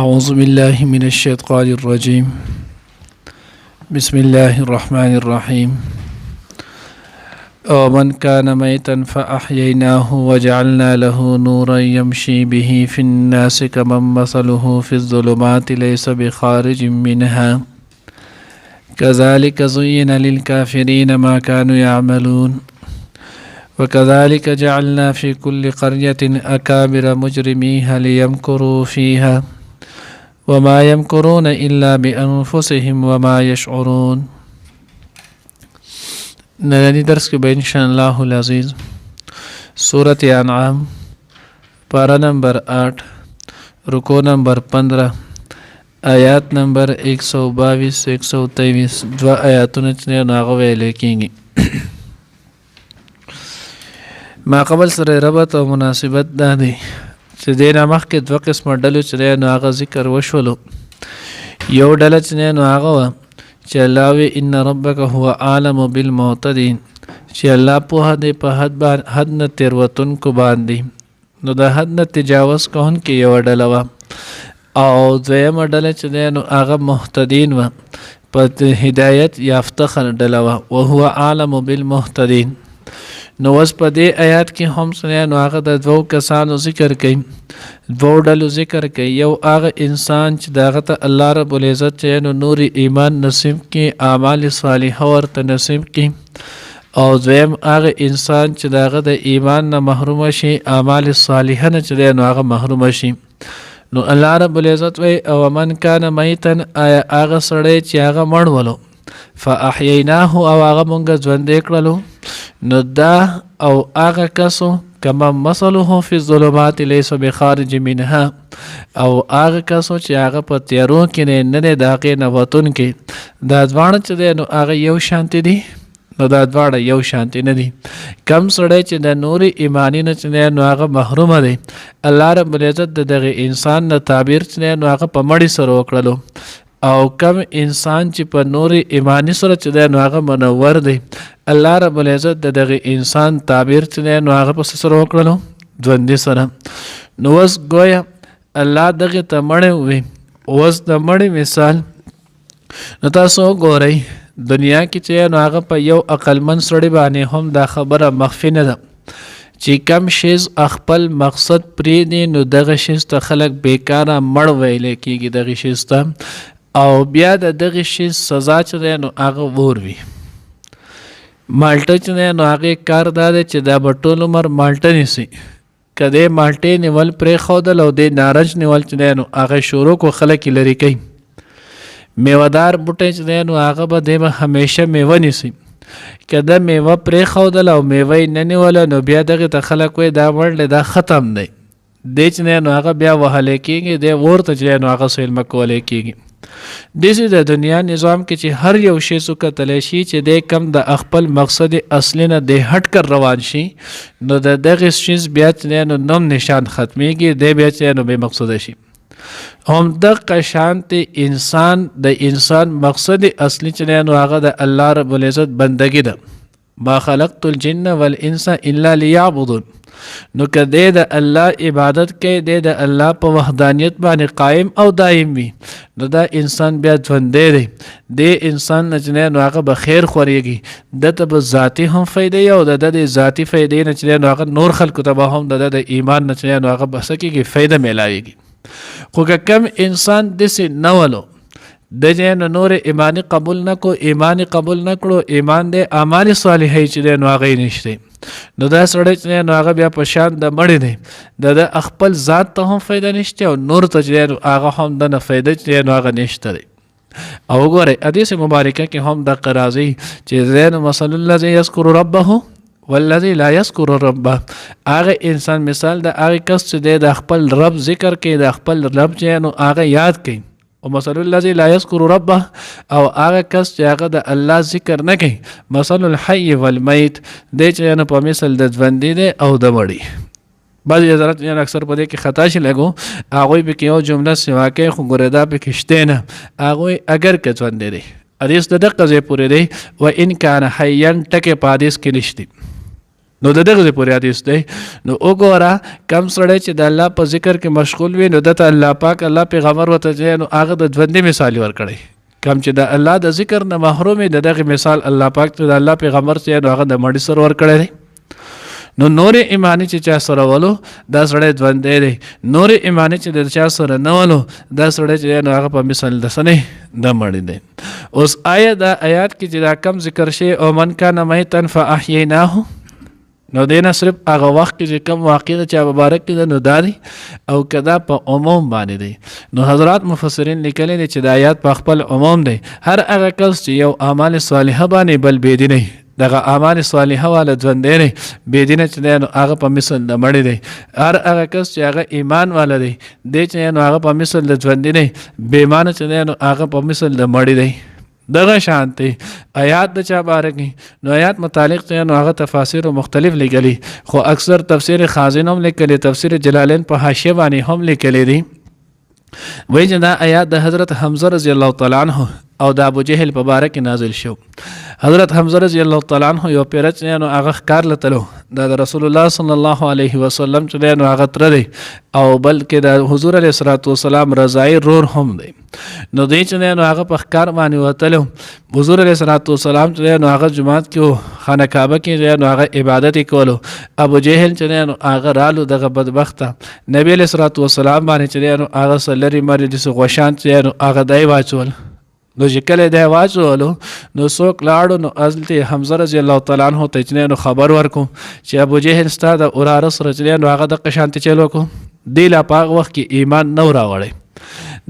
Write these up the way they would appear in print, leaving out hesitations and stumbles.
أعوذ بالله من الشيطان الرجيم. بسم الله الرحمن الرحيم. ومن كان ميتا فأحييناه وجعلنا له نورا يمشي به في الناس كمن مثله في الظلمات ليس بخارج منها كذلك زين للكافرين ما كانوا يعملون وكذلك جعلنا في كل قرية أكابر مجرميها ليمكروا فيها وما يمكرون إلا بأنفسهم وما يشعرون. نرانی درس کے بین شاء اللہ العزیز سورۃ انعام پارہ نمبر 8 رکو نمبر 15 آیات نمبر 122 123 دو آیاتونه چې ناغه ویل کېږي. ما قبل سره ربط او مناسبت دا دی چې دینه مخکې دوه قسمه ډلو چې نو هغه ذکر وشولو. یو ډله چې نو هغه وه چې الله وی ان ربک هو عالم بالمعتدین چې الله پوهه دی په حد نه تېروتونکو باندې. نو د حد نه تجاوز کوونکې یوه ډله وه او دویمه ډله چې دی نو هغه محتدین وه په هدایت یافته ډله وه وهو عالم بالمحتدین. نو اوس په دې آیات کې هم نو هغه د دوو کسانو ذکر کوي، دوو ډلو ذکر کوي. یو هغه انسان چې دغه ته الله رب العزت چې نو نور ایمان نصیب کړي، اعمال صالحه ورته نصیب کړي، او دویم هغه انسان چې دغه د ایمان نه محروم شي، اعمال صالحه نه چې نو هغه محروم شي. نو الله رب العزت وایي او من کان میتن، آیا هغه سړی چې هغه مړ ولو فاحییناه او هغه مونږ ژوندی کړلو، نو دا او هغه کسو کما مثله فی الظلمات لیس بخارج منها، او هغه کسو چې هغه په تیارو کې نه دی د هغې نه وتونکی. دا دواړه چې دی نو هغه یو شانتي دي؟ نو دا دواړه یو شانتي نه دي. کم سړی چې د نوري ایمانی نه چې دی نو هغه محرومه دی، الله رب العزت د دغه انسان نه تعبیر چې دی نو هغه په مړي سره وکړلو، او کم انسان چې په نوري ایمانی سره چې دی نو هغه منور دی، الله رب العزت د دغه انسان تعبیر چې دی نو هغه په سره وکړلو ژوندي سره. نو اوس گویا الله دغه ته مړی وي. اوس د مړی مثال نو تاسو وګورئ دنیا کې چې نو هغه په یو عقلمند سړي باندې هم دا خبره مخفي نه ده چې کم شیز خپل مقصد پرېږدي نو دغه شیز ته خلک بیکاره مړ ویلی کېږي دغه شیز ته، او بیا د دغه شیز سزا چې دی نو هغه اور وي. مالټه چې دی نو هغې کار دا دی چې دا به ټول عمر مالټه نیسي. که دی مالټې نیول پرېښودل او دی نارنج نیول چې دی نو هغه شروع کو خلک یې لرې کوي. میوهدار بوټی چې دی نو هغه به دی به همیشه میوه نیسي. که دا میوه پرېښودل او میوه یې نه نیوله نو بیا دغې ته خلک وایي دا مړ دی، دا ختم دی. دی چې دی نو هغه بیا وهلی کېږي، دی اور ته چې دی نو هغه سیلمه کولی کېږي. داسې د دنیا نظام کې چې هر یو شی څو کتلی شي چې دی کم د خپل مقصد اصلي نه دی هټ کر روان شي، نو د دغې شیز بیا چې دی نو نوم نشان ختمیږي، دی بیا چې دی نو بې مقصده شي. همدغه شانتې انسان د انسان مقصد اصلي چې دی نو هغه د الله رب العزت بندګي ده. ما خلقت الجن والانس الا لیعبدون. نو که دی د الله عبادت کوي، دی د الله په وحدانیت باندې قائم او دائم وي، نو دا انسان بیا ژوندی دی. دی انسان نه چې نو هغه به خیر خورېږي، دته به ذاتي هم فایده وي، او د د ذاتي فایدې نه چې نو هغه نور خلکو ته به هم د د ایمان نه چې نو هغه به څه کېږي فایده میلاویږي. خو که کم انسان داسې نه ولو د نو نور ایمانی قبول نه کو، ایمانی قبول نه کړو، ایمان دی اعمال صالحه چې دی نو هغه یې نشته، نو دا سړی چې نو هغه بیا په شان د مړی دی، د خپل ذات ته هم فایده نشته او نور ته چې نو هغه هم د نه فایده چې نو هغه نشته دی. او وګورئ حدیث مبارکه کې هم دقه راځي چې زین مثل الذی یذکر ربه والذی لا یذکر ربه. هغه انسان مثال د هغه کس چې دی د خپل رب ذکر کوي، د خپل رب چې نو هغه یاد کوي، او مثل الذی لا یذکر ربه، او هغه کس چې هغه د الله ذکر نه کوي. مثل الحی والمیت، دی چې نو په مثل د ژوندي دی او د مړي. بعضې حضرات اکثر په دې کې خطا شي لګو، هغوی پکې یو جمله سوا کوي خو ګورې دا پکې شته نه. هغوی اگر که ژوندی دی، حدیث د دقه ځای پورې دی و ان کان حیا ټکې په حدیث کې نشته. نو دغه پورې حدیث دی. نو وګوره کم سړی چې د الله په ذکر کې مشغول وي نو دته الله پاک الله پیغمبر ورته چې نو هغه د ژوندۍ مثال ورکړي. کم چې د الله د ذکر نه محروم دی دغه مثال الله پاک ته د الله پیغمبر چې نو هغه د مړي سر ورکړي دی. نو نور ایمانی چې چا سره ولو دا سړی ژوندی دی. نور ایمانی چې د چا سره نه ولو دا سړی چې نو هغه په مثال د سنې د مړي دی. اوس دا آیات کې چې دا کم ذکر شي او من کان میتا فاحییناه نو دینا صرف هغه وخت کې چې کم واقع چا مبارک دی نو داري او کدا په عموم باندې دی. نو حضرات مفسرین لیکلي دي چې د آیات په خپل عموم دی. هر هغه کس چې یو اعمال صالحه باندې بل بيدینه دغه اعمال صالحه والا ژوند دی بيدینه چې نو هغه په مثل د مړي دی. هر هغه کس چې هغه ایمان والا دی د چې نو هغه په مثل د ژوند دی بې ایمان چې نو هغه په مثل د مړي دی. دغه شانتي آیات د چا بارکی نو آیات متعلق ته نو هغه تفاسیر مختلف لګلي خو اکثر تفسیر خازن هم لیکلي تفسیر جلالین په حاشیه باندې هم لیکلي دي. وایي چې دا آیات د حضرت حمزه رضی الله تعالی عنہ او د ابو جهل په باره کې نازل شو. حضرت حمزه رضی الله تعالی عنہ یو پیرچ نو هغه ښکار لتلو د رسول الله صلی الله علیه وسلم چې نو هغه تر دی او بلکې د حضور علیه الصلوۃ والسلام رضای رور هم دی. نو دی چې نو هغه په ښکار باندې وتلو حضور علیه الصلوۃ والسلام چې نو هغه جماعت کې خانه کعبه کې نو هغه عبادت کولو. ابو جهل چې نو هغه رالو دغه بدبخته نبی علیه الصلوۃ والسلام باندې چې نو هغه سلری مری د غوشان چې نو هغه دای واچول. نو چې کله دی واچولو نو څوک لاړو نو حضرت حمزه رضی الله تعالی عنہ ته چې نو خبر ورکو چې ابو جهل ستا د اوراره سره چې نو هغه د قشانت چلو کو دی لا پاغ وخت کې ایمان نو راوړی.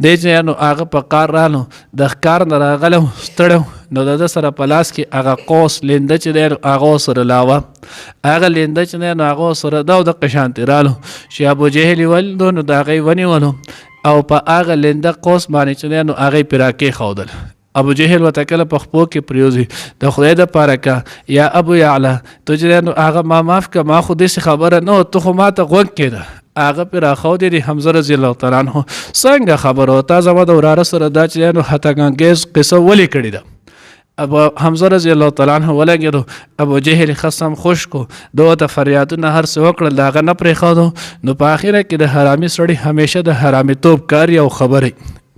دی چې نو هغه په کار رالو د ښکار نه راغلو ستړو نو د سره په لاس کې هغه قوس لنده چې دی هغه سره لاوه هغه لنده چې نو هغه سره د قشانت رالو چې ابو جهل ولدو نو د هغې ونیولو او په هغه لنده قوس باندې چې نو هغې پرې راکې ښودل. ابو جهل ورته کله په خپو کې پریوزي د خدای دپاره که یا ابو یعلا ته چې نو هغه ما معاف که ما خو داسې خبره نه وه ته خو ما ته غوږ کېده هغه پرې راښودې د حمزه رضی الله تعالی عنه څنګه خبره وه تا زما د وراره سره دا چې نو خطاګانګیز قصه ولې کړې ده. ابو حمزه رضی الله تعالی عنه ولګېدو ابو جهل خصم خوش کو دو ته فریادونه هر څه وکړل د هغه نه پرېښودو. نو په آخره کې د حرامي سړي همیشه د حرامي توب کار او خبرې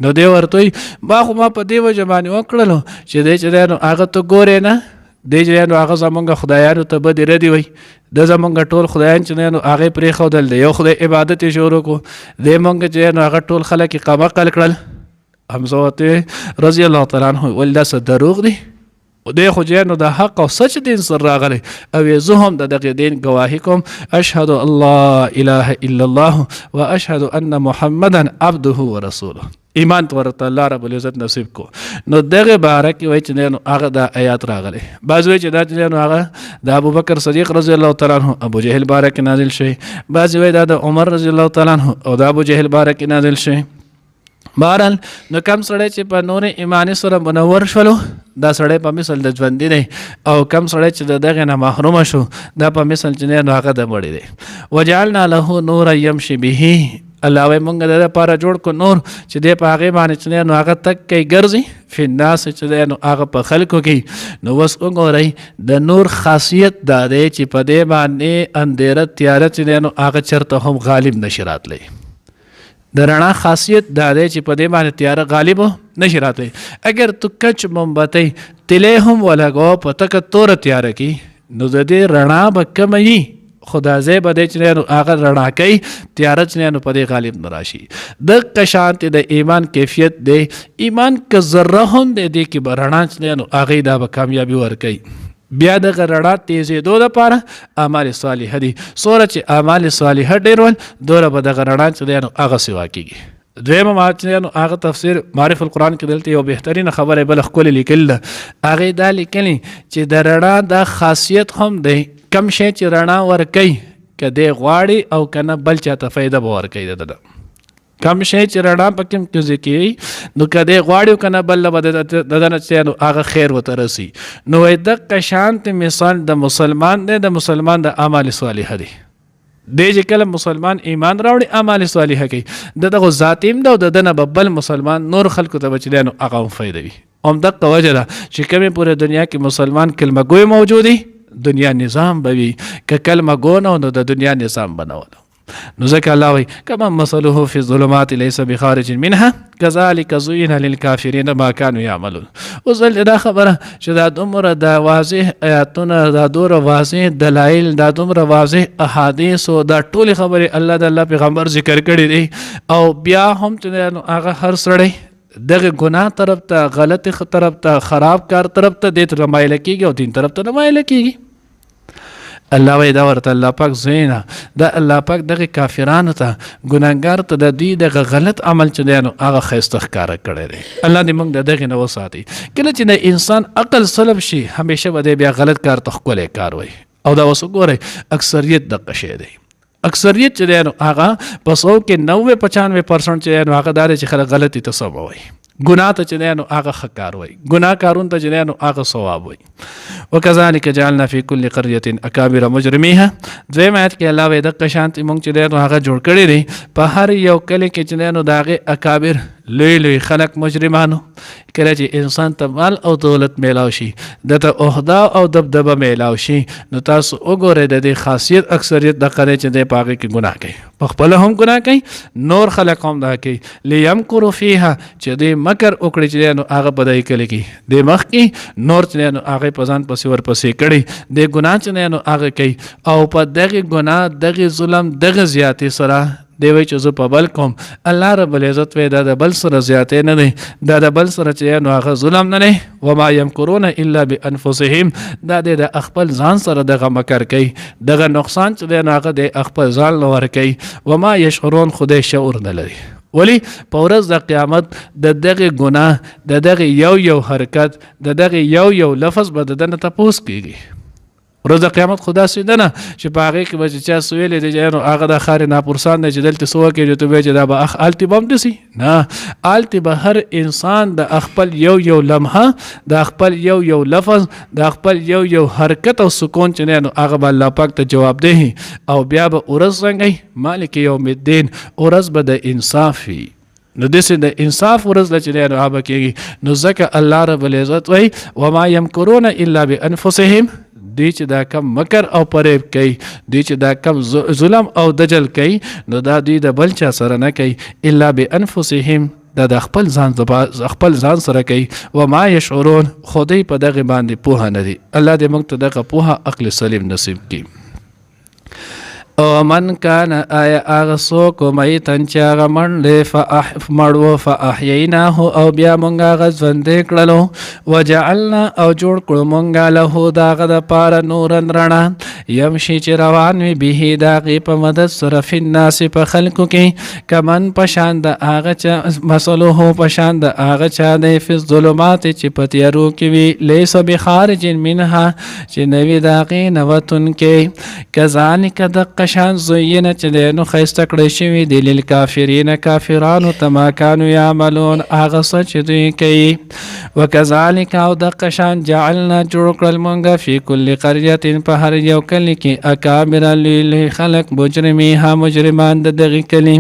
نو دی ورته ما خو ما په دې وجه باندې وکړلو چې دی چې نو هغه ته ګورې نه دی چې نو هغه زمونږ خدایانو ته بدې ردې وایي د زمونږ ټول خدایان چې نو هغې پرېښودل د یو خدای عبادت یې شروع کړو دی مونږ چې نو هغه ټول خلک یې قمقل کړل. حمزه ورته رضی الله تعالی عنه ویل دا څه دروغ دی دی خو چې نو د حق او سچ دین سره راغلی او زه هم د دغې دین ګواهي کوم اشهد ان لا اله الا الله و اشهد ان محمدا عبده ورسوله. ایمان ورته الله رب العزت نصیب کو. نو دغه باره کې وایي چې نو هغه د آیات راغلی. بعض وایي چې دا چې نو هغه د ابوبکر صدیق رضی الله تعالی عنه ابو جهل باره کې نازل شوی. بعض وایي دا د عمر رضی الله تعالی عنه او د ابو جهل باره کې نازل شوی. بهرحال نو کم سړی چې په نور ایمانی سره منور شولو دا سړی په مثل د ژوندي دی او کم سړی چې د دغې نه محرومه شو دا په مثل چې نو هغه د مړي دی. وجعلنا له نورا یمشي به الله وایي مونږ د لپاره جوړ کو نور چې دی په هغې باندې چې نو هغه تک کوي ګرځي فی الناس چې دی نو هغه په خلکو کې. نو اوس وګورئ د نور خاصیت دا دی چې په دې باندې اندېره تیاره چې دی نو هغه چېرته هم غالب نشي راتلی. د رڼا خاصیت دا دی چې په دې باندې تیاره غالب نشي راتلی. اگر تو کچ مومبتۍ تیلی هم ولګوه په تکه توره تیاره کې نو د دې رڼا به کمه وي خو دا ځای به دی چې نو هغه رڼا کوي تیاره چې نو په دې غالب نه راشي. دغه شانتې د ایمان کیفیت دی. ایمان که ذره هم دی دې کې به رڼا چې نو هغې دا به کامیابي ورکوي. بیا دغه رڼا تیزېدو دپاره اعمال صالحه دي. څومره چې اعمال صالحه ډېر ول دومره به دغه رڼا چې دی نو هغه سوا کېږي. دویمه ما چې نو هغه تفسیر معرف القرآن کې دلته یو بهترینه خبره بله ښکلې لیکلې ده. هغې دا لیکلي چې د رڼا دا خاصیت هم دی کم شی چې رڼا ورکوي که دی غواړي او که نه بل چاته فایده به ورکوي د ده. کم شی چې رڼا پکې کوزې کوي نو که دی غواړي او که نه بل به د ده نه چې نو هغه خیر ورته رسي. نو وایي دغه شانتې مثال د مسلمان دی د مسلمان د اعمال صالحه دی. دی چې کله مسلمان ایمان راوړي اعمال صالحه کوي د دغه ذات هم ده او د ده نه به بل مسلمان نور خلکو ته به چې دی نو هغه هم فایده وي. همدغه وجه ده چې کومې پورې دنیا کې مسلمان کلمه ګوی موجود دی دنیا نظام به وي که کلمه ګونه نو د دنیا نظام بنولو نو ځکه الله وایي کما مثله فی الظلمات لیس بخارج منها کذلک زین للکافرین ما کانوا یعملون. اوس دا خبره چې دا دومره د واضح آیاتونه دا دومره واضح دلایل دا دومره واضح احادیث او دا ټولې خبرې الله د الله پیغمبر ذکر کړي دي او بیا هم چې هغه هر سړی دغه ګناه طرف ته غلط طرف ته خراب کار طرف ته دې ته مایل کېږي او دین طرف ته نه مایل کېږي. الله وی دا ورته الله پاک زینا دا الله پاک دغه کافرانو ته ګناهګار ته د دې دغه غلط عمل چې دی نو هغه ښایسته ښکاره کړی دی. الله دې موږ د دغې نه وساتي. کله چې د انسان عقل سلب شي همیشه به دی بیا غلط کار ته ښکلی کار وایي او دا اوس وګورئ اکثریت دغه شی دی. اکثریت چې دی نو هغه په 100 کې 90-95% چې دی نو هغه دا دی چې خلک غلطي ته سم وایي. ګناه ته چې دی نو هغه ښه کار وایي. ګناه کارونو ته چې دی نو هغه ثواب وایي. وکذلک جعلنا فی کل قریة اکابر مجرمیها. دویم آیت کې الله وایي دغه شانتې موږ چې دی نو هغه جوړ کړی دی په هر یو کلي کې چې دی نو د هغې اکابر لوی لوی خلک مجرمانو. کله چې انسان ته مال او دولت میلاو شي دته عهده او دبدبه میلاو شي نو تاسو وګورئ د دې خاصیت اکثریت دغه دی چې دی په هغې کې ګناه کوي په خپله هم ګناه کوي نور خلک هم دا کوي. لیمکرو فیها چې دی مکر وکړي چې دی نو هغه په دغې کلي کې دی مخکې نور چې دی نو هغې په ځان پسې ورپسې کړي دی ګناه چې دی نو هغه کوي او په دغې ګناه دغې ظلم دغه زیاتې سره دی وایي چې زه په بل کوم. الله رب العزت وایي دا د بل سره زیاتې نه دی دا د بل سره چې نو هغه ظلم نه دی. وما یمکرون الا بانفسهم دا دی د خپل ځان سره دغه مکر کوي دغه نقصان چې دی نو هغه د خپل ځان له ورکوي. وما یشعرون خدای شعور نه لري. ولی په ورځ د قیامت د دغه ګناه د دغه یو حرکت د دغه یو لفظ به د دنه تپوس کیږي. ورځ د قیامت خدا سیده نه چې په هغې کې به چې چا سویلی دی چې نو هغه د ښار ناپرسان دی چې دلته څه وکړي چې ته به چې دا به هلتې به هم دسي نه هلتې به هر انسان د خپل یو لمحه د خپل یو لفظ د خپل یو حرکت او سکون چې دی نو هغه به الله پاک ته جوابدهي او بیا به ورځ څنګه مالک یوم الدین ورځ به د انصاف وي. نو داسې د انصاف ورځ ده چې دی نو هغه به کېږي. نو ځکه الله رب العزت وایي وما یمکرون الا بانفسهم دوی چې دا کم مکر او پریب کوي دوی چې دا کم ظلم او دجل کوي نو دا دوی د بل چا سره نه کوي الا بانفسهم دا د خپل ځان سره کوي. وما یشعرون خدای په دغه باندې پوهه نه دي. الله دې موږ ته دغه پوهه عقل سلیم نصیب کړي. او من کان آیا آغا سوکو میتن چی آغا منده مڑو فاحییناه او بیا منگا آغا زنده کللو وجعلنا او جوڑ کلو منگا لہو داغا دا پارا نورن رنا یمشی چی روانوی بیهی داغی پا مدد صرف الناس پا خلقو کی کمن پشاند آغا چا مسلو ہو پشاند آغا چا دے فی الظلمات چی پتیارو کی وی لیسو بخارج منها چی نوی داغی نوتن کے کذالک دق شان زوینه چې دی نو ښایسته کړی شوي دي للکافرین کافرانو ته ما کانو یعملون هغه څه چې دوی کوي. وکذالک او دغه شان جعلنا جوړ کړل مونږ فی کل قریة په هر یو کلي کې اکابر لوی خلک مجرمیها مجرمان د دغې کلي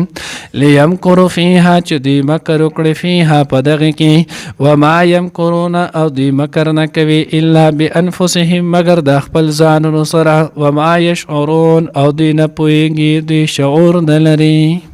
لیمکرو فیها چې دوی مکر وکړي فیها په دغې کې وما یمکرون او دوی مکر نه کوي الا بانفسهم مگر د خپل ځانونو سره وما یشعرون او دوی نه پوهېږي دوی شعور نه لري.